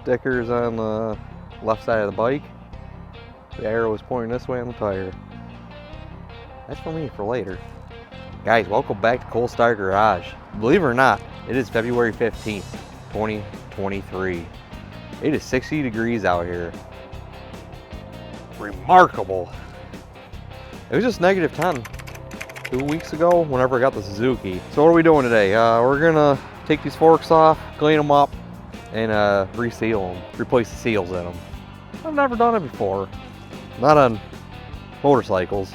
Stickers on the left side of the bike. The arrow is pointing this way on the tire. That's for me for later. Guys, welcome back to ColdStart Garage. Believe it or not, it is February 15th, 2023. It is 60 degrees out here. Remarkable. It was just negative 10 2 weeks ago whenever I got the Suzuki. So what are we doing today? We're gonna take these forks off, clean them up, and reseal them, replace the seals in them. I've never done it before, not on motorcycles.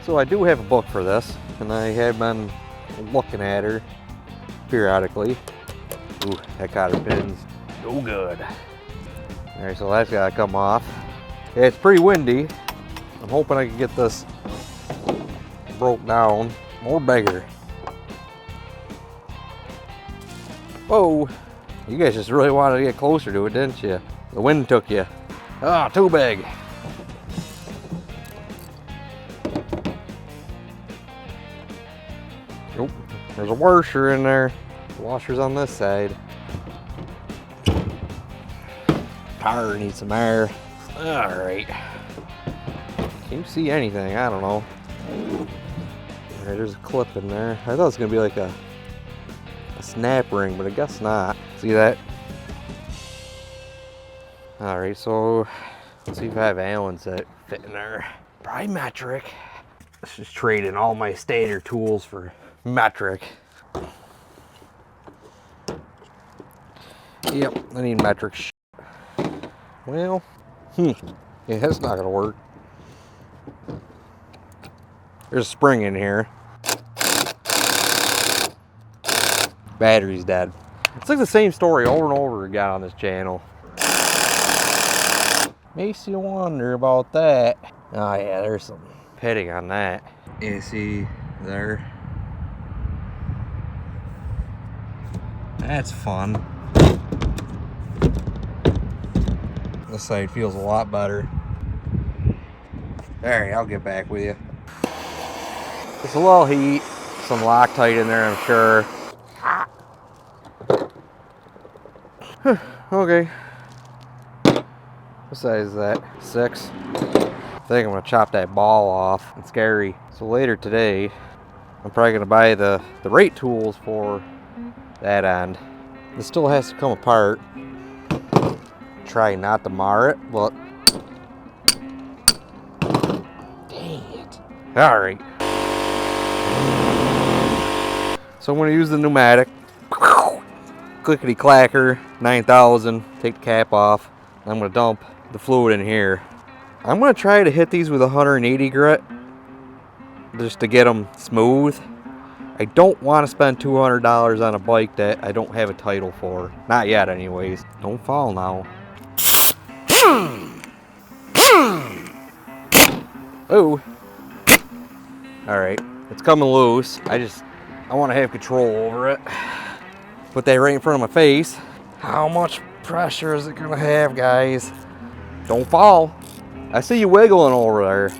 So I do have a book for this, and I have been looking at her periodically. Ooh, that cotter pin's no good. All right, so that's gotta come off. Yeah, it's pretty windy. I'm hoping I can get this broke down or bigger. Whoa, you guys just really wanted to get closer to it, didn't you? The wind took you. Ah, too big. Nope, there's a washer in there. The washer's on this side. Tire needs some air. All right. Can you see anything? I don't know. All right, there's a clip in there. I thought it was gonna be like a snap ring, but I guess not. See that? All right, so let's see if I have Allens that fit in there. Probably metric. Let's just trade in all my standard tools for metric. Yep, I need metric. Well, yeah, that's not gonna work. There's a spring in here. Battery's dead. It's like the same story over and over again on this channel. Makes you wonder about that. Oh yeah, there's some pitting on that. You see there? That's fun. This side feels a lot better. Alright, I'll get back with you. Just a little heat, some Loctite in there, I'm sure. Okay. What size is that? 6. I think I'm gonna chop that ball off. It's scary. So later today, I'm probably gonna buy the rate tools for that end. This still has to come apart. Try not to mar it, but dang it. All right. So I'm gonna use the pneumatic. Clickety clacker, 9,000. Take the cap off. I'm gonna dump the fluid in here. I'm gonna try to hit these with 180 grit just to get them smooth. I don't want to spend $200 on a bike that I don't have a title for. Not yet, anyways. Don't fall now. Oh. All right, it's coming loose. I want to have control over it. Put that right in front of my face. How much pressure is it gonna have, guys? Don't fall. I see you wiggling over there.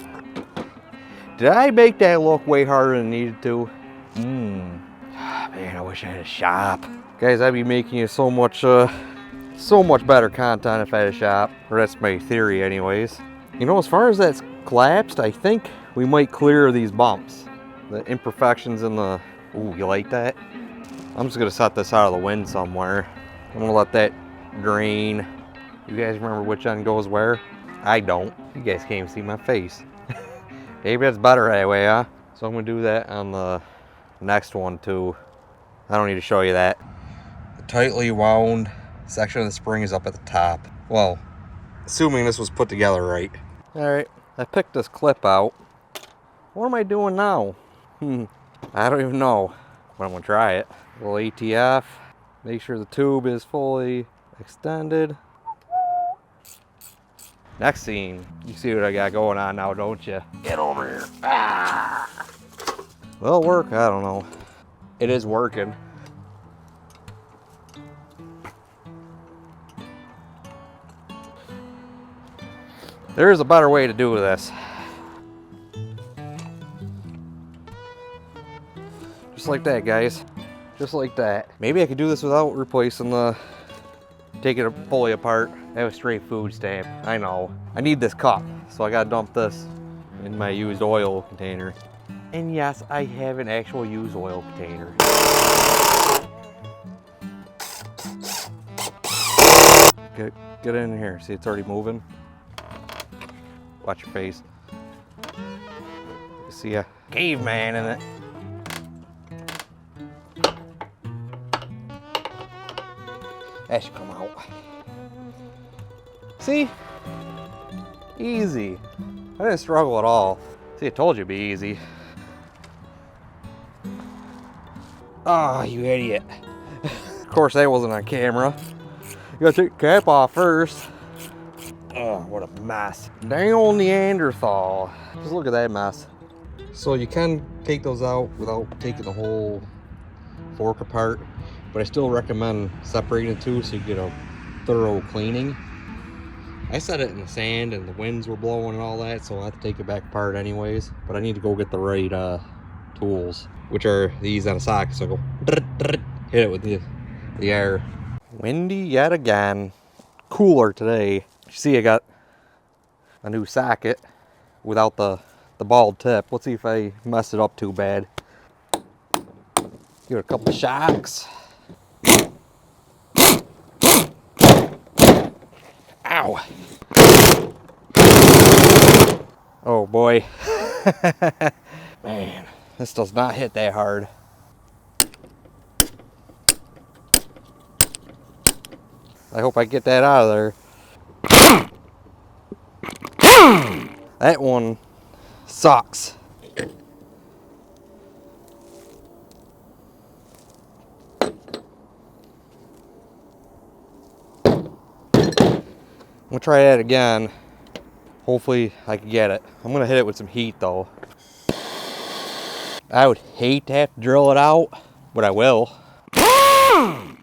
Did I make that look way harder than it needed to? Man, I wish I had a shop. Guys, I'd be making you so much better content if I had a shop. Or that's my theory anyways. You know, as far as that's collapsed, I think we might clear these bumps. The imperfections in the, ooh, you like that? I'm just gonna set this out of the wind somewhere. I'm gonna let that drain. You guys remember which end goes where? I don't. You guys can't even see my face. Maybe that's better that way, huh? So I'm gonna do that on the next one too. I don't need to show you that. The tightly wound section of the spring is up at the top. Well, assuming this was put together right. All right, I picked this clip out. What am I doing now? I don't even know, but I'm gonna try it. A little ATF, make sure the tube is fully extended. Next scene, you see what I got going on now, don't you? Get over here. Ah! Will it work? I don't know. It is working. There is a better way to do this. Just like that, guys. Just like that. Maybe I could do this without replacing the take it fully apart. That was straight food stamp. I know. I need this cup, so I gotta dump this in my used oil container. And yes, I have an actual used oil container. Get in here. See, it's already moving. Watch your face. You see a caveman in it. That should come out. See? Easy. I didn't struggle at all. See, I told you it'd be easy. Oh, you idiot. Of course, that wasn't on camera. You gotta take the cap off first. Oh, what a mess. Down Neanderthal. Just look at that mess. So you can take those out without taking the whole fork apart, but I still recommend separating the two so you get a thorough cleaning. I set it in the sand and the winds were blowing and all that, so I have to take it back apart anyways. But I need to go get the right tools, which are these on a socket. So I go hit it with the air. Windy yet again. Cooler today. You see I got a new socket without the bald tip. Let's see if I mess it up too bad. Give it a couple of shocks. Ow. Oh boy. Man, this does not hit that hard. I hope I get that out of there. That one sucks. I'm gonna try that again. Hopefully I can get it. I'm gonna hit it with some heat though. I would hate to have to drill it out, but I will. Whew.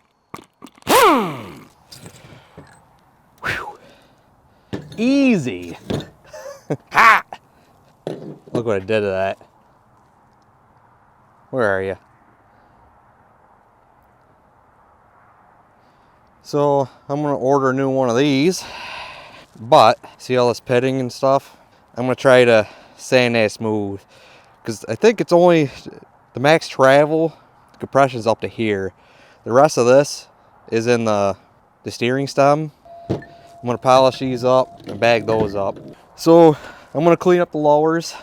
Easy. Ha! Look what I did to that. Where are you? So I'm gonna order a new one of these, but see all this pitting and stuff? I'm gonna try to sand that smooth, because I think it's only the max travel compression's up to here. The rest of this is in the steering stem. I'm gonna polish these up and bag those up. So I'm gonna clean up the lowers.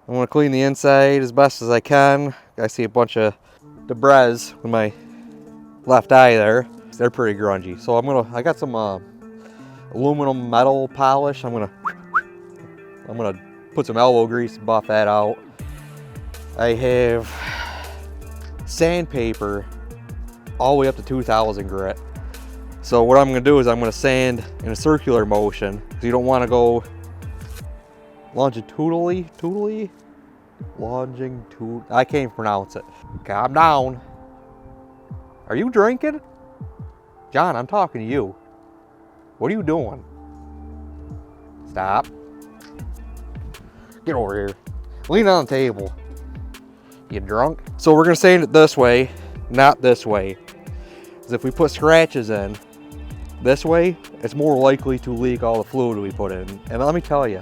I'm gonna clean the inside as best as I can. I see a bunch of debris with my left eye there. They're pretty grungy. So I got some aluminum metal polish. I'm gonna put some elbow grease and buff that out. I have sandpaper all the way up to 2000 grit. So what I'm gonna do is I'm gonna sand in a circular motion, because you don't want to go longitudinally, I can't even pronounce it. Calm down. Are you drinking? John, I'm talking to you. What are you doing? Stop. Get over here. Lean on the table. You drunk? So we're gonna sand it this way, not this way. Because if we put scratches in this way, it's more likely to leak all the fluid we put in. And let me tell you,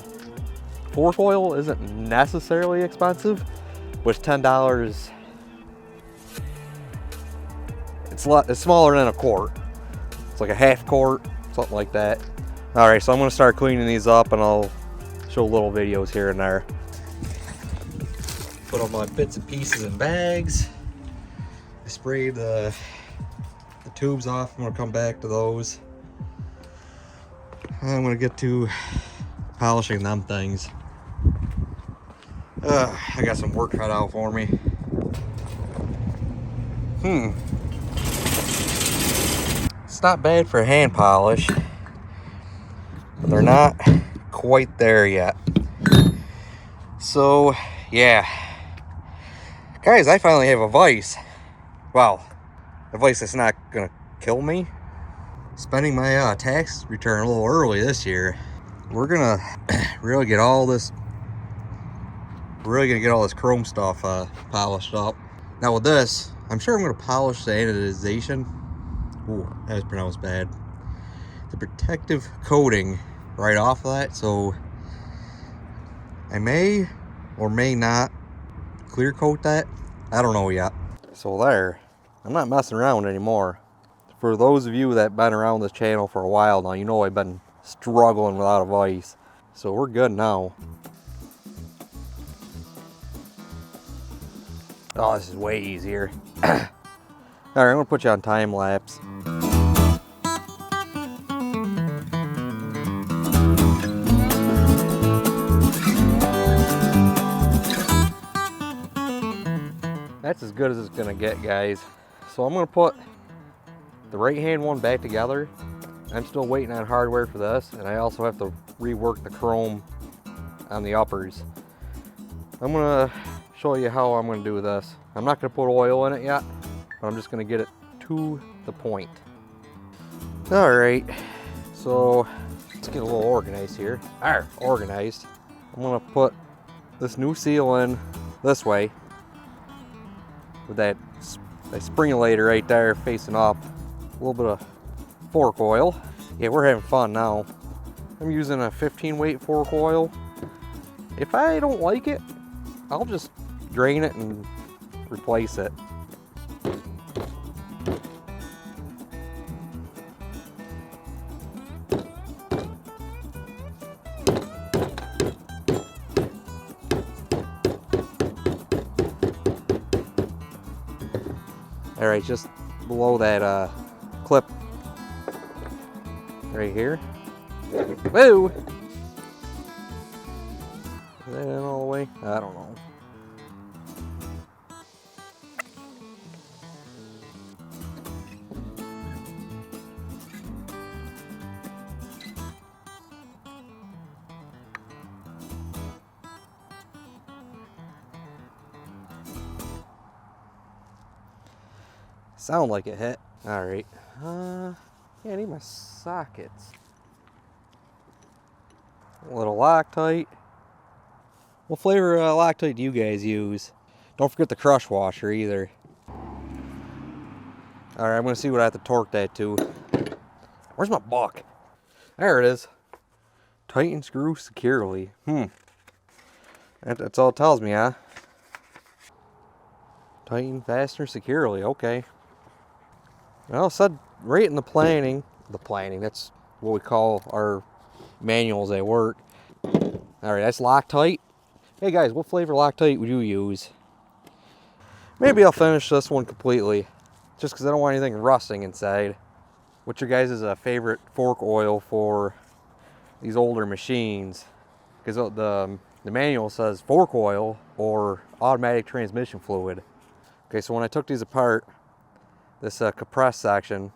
fork oil isn't necessarily expensive, but it's $10. It's smaller than a quart. It's like a half quart, something like that. All right, so I'm gonna start cleaning these up and I'll show little videos here and there. Put all my bits and pieces in bags. I sprayed the tubes off. I'm gonna come back to those. I'm gonna get to polishing them things. I got some work cut out for me. It's not bad for hand polish, but they're not quite there yet. So yeah, guys, I finally have a vice. Well, a vice that's not gonna kill me. Spending my tax return a little early this year, we're gonna really get all this chrome stuff polished up. Now with this, I'm sure I'm gonna polish the anodization. Ooh, that was pronounced bad. the protective coating right off of that, so I may or may not clear coat that. I don't know yet. So there, I'm not messing around anymore. For those of you that have been around this channel for a while now, you know I've been struggling without a vise. So we're good now. Oh, this is way easier. Alright, I'm gonna put you on time lapse. That's as good as it's gonna get, guys. So I'm gonna put the right hand one back together. I'm still waiting on hardware for this, and I also have to rework the chrome on the uppers. I'm gonna show you how I'm gonna do this. I'm not gonna put oil in it yet, but I'm just gonna get it to the point. All right, so let's get a little organized here. Organized. I'm gonna put this new seal in this way with that springulator right there facing up. A little bit of fork oil. Yeah, we're having fun now. I'm using a 15 weight fork oil. If I don't like it, I'll just drain it and replace it. All right, just below that clip right here. Whoa! Is that in all the way? I don't know. Sound like it hit. All right. Yeah, I need my sockets. A little Loctite. What flavor Loctite do you guys use? Don't forget the crush washer either. All right, I'm gonna see what I have to torque that to. Where's my buck? There it is. Tighten screw securely. That's all it tells me, huh? Tighten fastener securely, okay. Well, it said right in the planning, that's what we call our manuals at work. All right, that's Loctite. Hey guys, what flavor Loctite would you use? Maybe I'll finish this one completely, just because I don't want anything rusting inside. What's your guys' favorite fork oil for these older machines? Because the manual says fork oil or automatic transmission fluid. Okay, so when I took these apart, this compressed section,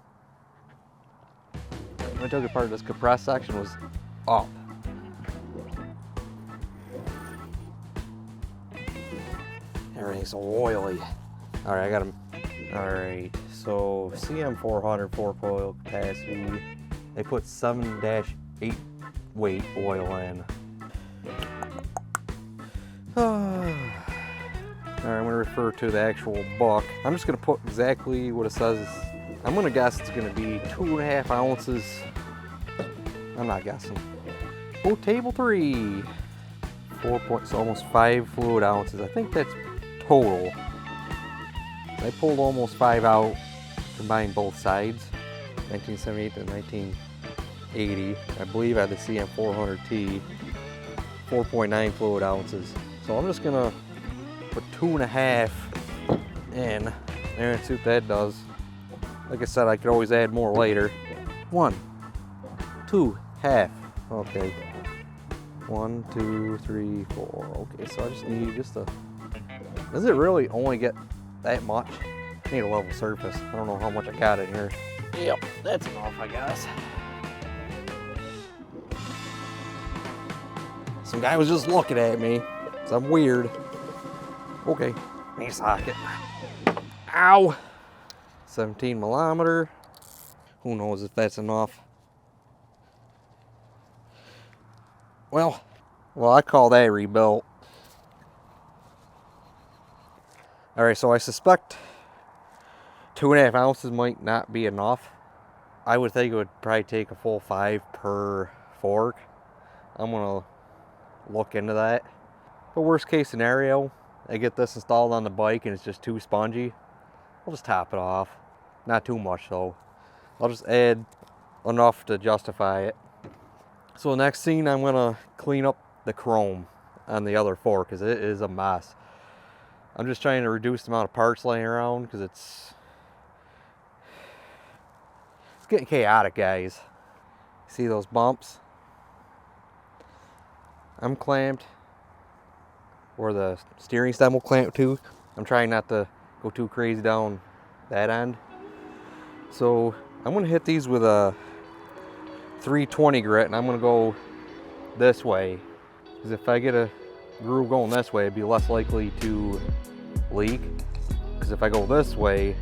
this compressed section was up. Everything's so oily. All right, I got them. All right, so CM400 fork oil capacity. They put 7-8 weight oil in. All right, I'm gonna refer to the actual buck. I'm just gonna put exactly what it says. I'm gonna guess it's gonna be 2.5 ounces. I'm not guessing. Oh, table 3. 4 points, so almost 5 fluid ounces. I think that's total. I pulled almost 5 out, combined both sides. 1978 to 1980. I believe I had the CM400T. 4.9 fluid ounces. So I'm just gonna put 2.5 in there and see what that does. Like I said, I could always add more later. 1, 2, half. Okay. 1, 2, 3, 4. Okay, so I just need does it really only get that much? I need a level surface. I don't know how much I got in here. Yep, that's enough, I guess. Some guy was just looking at me, so I'm weird. Okay, knee socket. Ow! 17 millimeter. Who knows if that's enough? Well, I call that rebuilt. All right, so I suspect 2.5 ounces might not be enough. I would think it would probably take a full 5 per fork. I'm gonna look into that. But worst case scenario, I get this installed on the bike and it's just too spongy, I'll just top it off. Not too much though. I'll just add enough to justify it. So next scene, I'm gonna clean up the chrome on the other fork because it is a mess. I'm just trying to reduce the amount of parts laying around because it's getting chaotic, guys. See those bumps? I'm clamped, or the steering stem will clamp too. I'm trying not to go too crazy down that end. So I'm gonna hit these with a 320 grit, and I'm gonna go this way, because if I get a groove going this way, it'd be less likely to leak. Because if I go this way,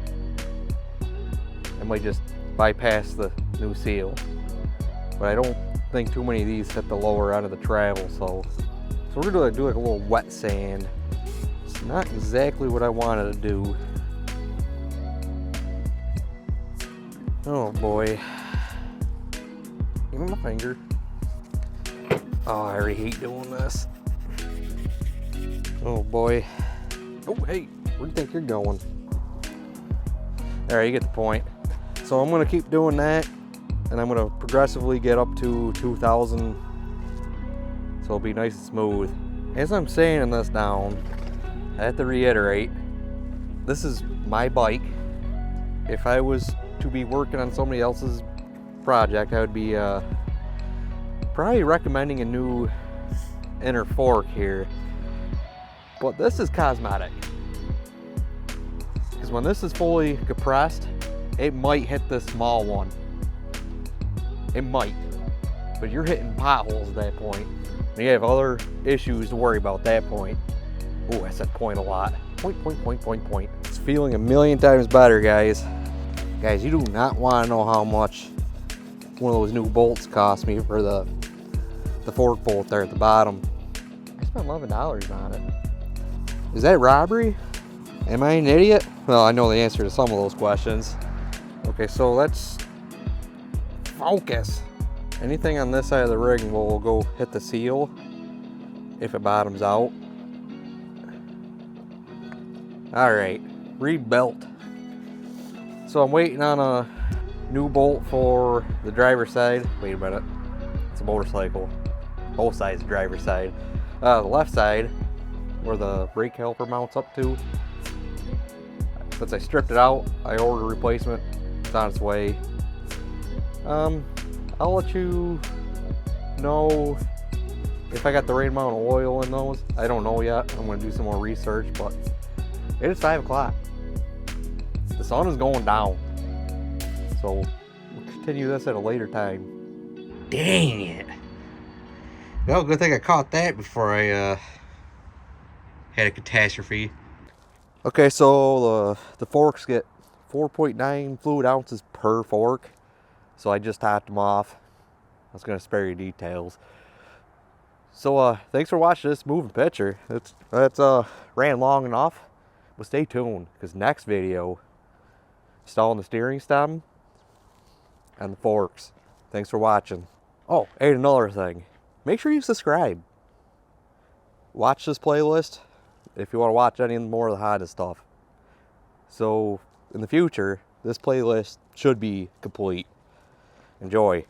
I might just bypass the new seal. But I don't think too many of these hit the lower end of the travel, so we're gonna do like a little wet sand. It's not exactly what I wanted to do. Oh boy. Give me my finger. Oh, I already hate doing this. Oh boy. Oh, hey, where do you think you're going? All right, you get the point. So I'm gonna keep doing that, and I'm gonna progressively get up to 2,000, so it'll be nice and smooth. As I'm sanding this down, I have to reiterate, this is my bike. If I was to be working on somebody else's project, I would be probably recommending a new inner fork here. But this is cosmetic, because when this is fully compressed, it might hit this small one. It might, but you're hitting potholes at that point. And you have other issues to worry about at that point. Oh, I said point a lot. Point, point, point, point, point. It's feeling a million times better, guys. Guys, you do not want to know how much one of those new bolts cost me for the fork bolt there at the bottom. I spent $11 on it. Is that robbery? Am I an idiot? Well, I know the answer to some of those questions. Okay, so let's focus. Anything on this side of the rig will go hit the seal if it bottoms out. All right, rebuilt. So I'm waiting on a new bolt for the driver's side. Wait a minute, it's a motorcycle. Both sides, the driver's side. The left side, where the brake caliper mounts up to. Since I stripped it out, I ordered a replacement. It's on its way. I'll let you know if I got the right amount of oil in those. I don't know yet. I'm gonna do some more research, but it is 5 o'clock. The sun is going down. So we'll continue this at a later time. Dang it. Well, good thing I caught that before I had a catastrophe. Okay, so the forks get 4.9 fluid ounces per fork. So I just topped them off. I was gonna spare you details. So thanks for watching this moving picture. That's ran long enough, but stay tuned, because next video, installing the steering stem and the forks. Thanks for watching. Oh, and another thing, make sure you subscribe. Watch this playlist if you want to watch any more of the hottest stuff. So in the future, this playlist should be complete. Enjoy.